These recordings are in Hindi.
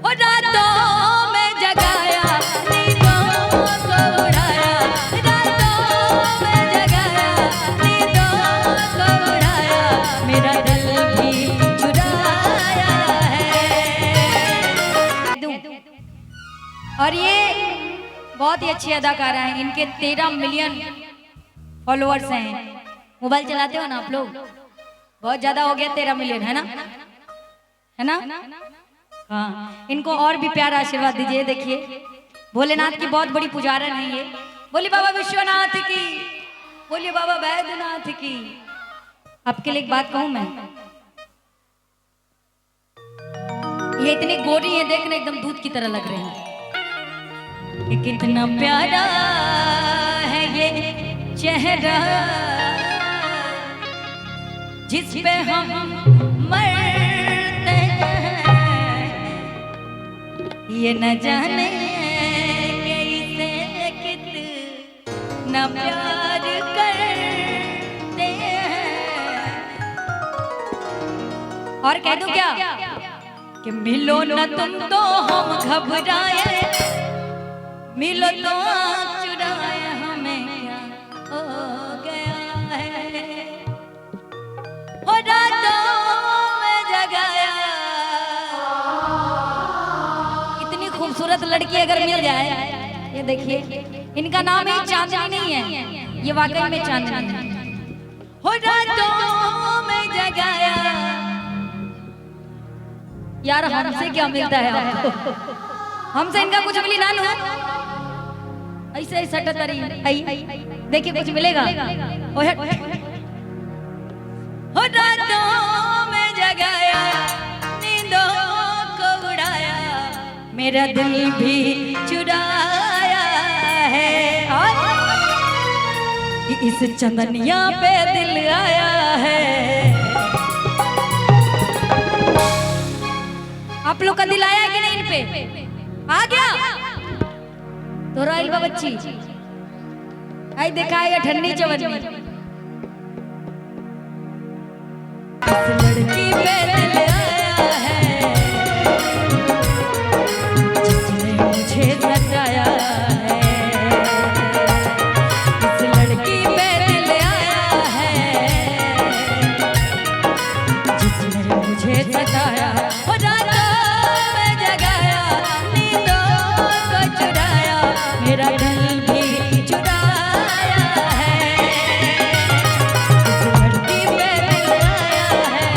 हो रातों में जगाया, नींदों को उड़ाया, रातों में जगाया, नींदों को उड़ाया, मेरा दिल भी चुराया है। और ये बहुत ही अच्छी अदाकारा हैं, इनके 13 मिलियन फॉलोअर्स हैं। मोबाइल चलाते हो ना आप लोग? बहुत ज्यादा हो गया 13 मिलियन, है ना? है ना? हाँ, इनको और भी प्यार आशीर्वाद दीजिए। देखिए भोलेनाथ की बहुत बड़ी पुजारन है ये। बोलिए बाबा विश्वनाथ की, बोलिए बाबा बैद्यनाथ की। आपके लिए एक बात कहूं मैं, ये इतनी गोरी है, देखने एकदम दूध की तरह लग रहे हैं। ये कितना प्यारा है ये चेहरा, जिस पे हम मरते हैं, ये न जाने कि इसे कितना प्यार करते हैं। और कह दूं क्या कि मिलो न तुम तो हम घबराए, मिलो तो आँख चुराए, हमें क्या हो गया है। हो रातों में जगाया। इतनी खूबसूरत लड़की अगर मिल जाए, ये देखिए इनका नाम ही चांदनी नहीं है, ये वाकई में चांदनी है। हो रातों में जगाया। यार हमसे क्या मिलता है आपको? हमसे इनका कुछ मिली ना लो, ऐसे ही सटतरी देखिए कुछ मिलेगा। हो रातों में जगाया, नींदों को उड़ाया, मेरा दिल भी चुराया है। और इस चंदनिया पे दिल आया है। आप लोग का दिल आया कि नहीं? इन पे आ गया तो राइल बच्ची आई देखा है ठंडी चवन्नी। इस लड़की पे दिल आया है, जिसने मुझे सताया है। इस लड़की पे दिल आया है, जिसने मुझे सताया। हो रातों में जगाया, नींदों को चुराया, मेरा दिल भी चुराया है। इस लड़की पे दिल आया है,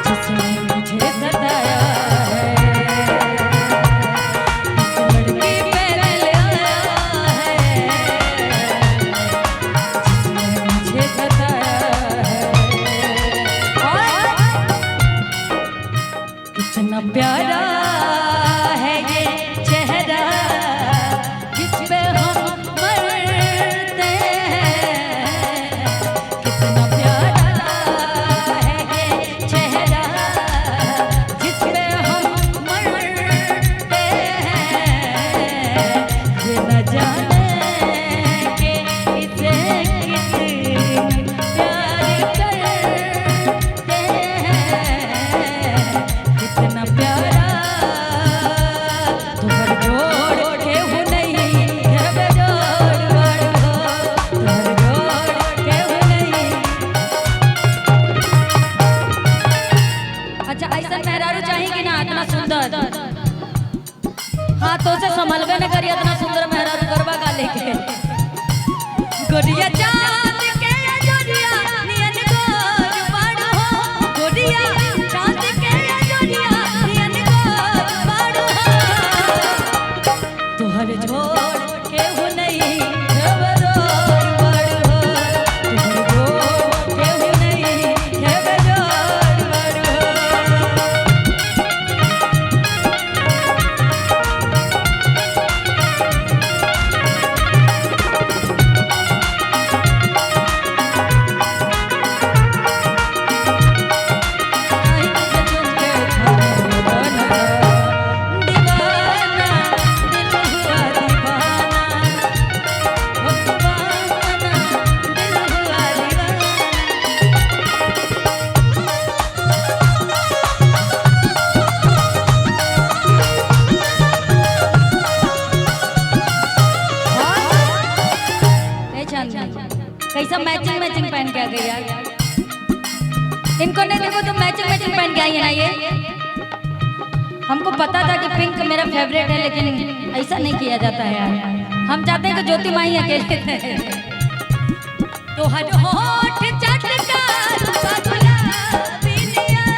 जिसने मुझे सताया है। इस लड़की पे दिल आया है, जिसने मुझे सताया है। और कितना प्यारा है ये चेहरा, जिस पे हम मरते हैं। कितना प्यारा है ये चेहरा, जिस पे हम मरते हैं। ये न जाने कि इसे कितना प्यार करते हैं। कितना प्यारा तुम्हारे जोड़ के हूँ नहीं, घर में जोड़ बाड़ो, तुम्हारे जोड़ के हूँ नहीं। अच्छा ऐसा मेहरारू चाहिए ना, इतना सुंदर हाथों से संभलबे न करिए, इतना सुंदर मेहरारू गरबा का लेके। गोरिया चांद के जोरिया नियन गोर बाड़ो, गोरिया चांद के जोरिया नियन गोर बाड़ो। तुहर छोड़ के हूँ नहीं, खबरोर बाड़ो, तुहर छोड़ के हूँ नहीं, खबरोर बाड़ो। कैसा मैचिंग मैचिंग पहन के आ गई यार। इनको नहीं देखो तो मैचिंग मैचिंग पहन के आई है ना ये। हमको पता था कि पिंक मेरा फेवरेट है, लेकिन ऐसा नहीं किया जाता है यार। हम चाहते हैं कि ज्योति माही अकेले थे। तो हर होठ चटकार गुलाबी नियन,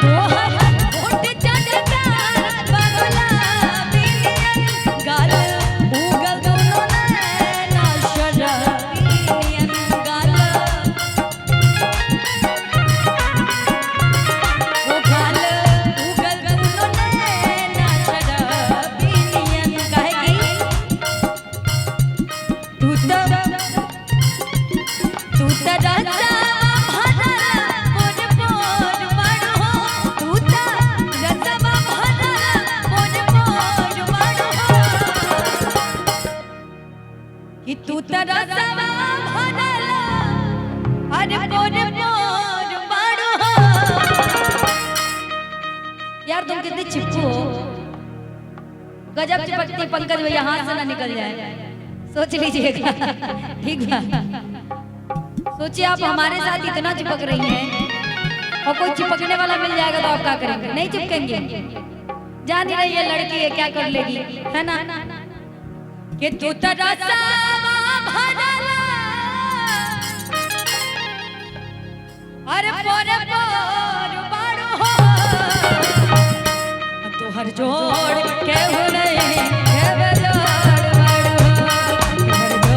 तो हर होठ चटकार गुलाबी नियन, गाल उगल दोनों नैना शराबी नियन, गाल वो गाल उगल दोनों नैना शराबी नियन। कहे कि तू तो रसा भरा मोर मोर मारो, तू तो रसा भरा मोर मोर मारो, कि तू तो रसा भरा अरे मोर मोर मारो। यार तुम कितनी चिपकू हो, गजब चिपकती पंकज भैया, हाथ से ना निकल जाए, सोच लीजिएगा। ठीक है, सोचिए आप हमारे साथ इतना चिपक रही हैं और कोई चिपकने वाला मिल जाएगा तो आप क्या करेंगे? नहीं चिपकेंगे। जान ही रही है लड़की है क्या कर लेगी, है ना। कि तू तो रसा भरा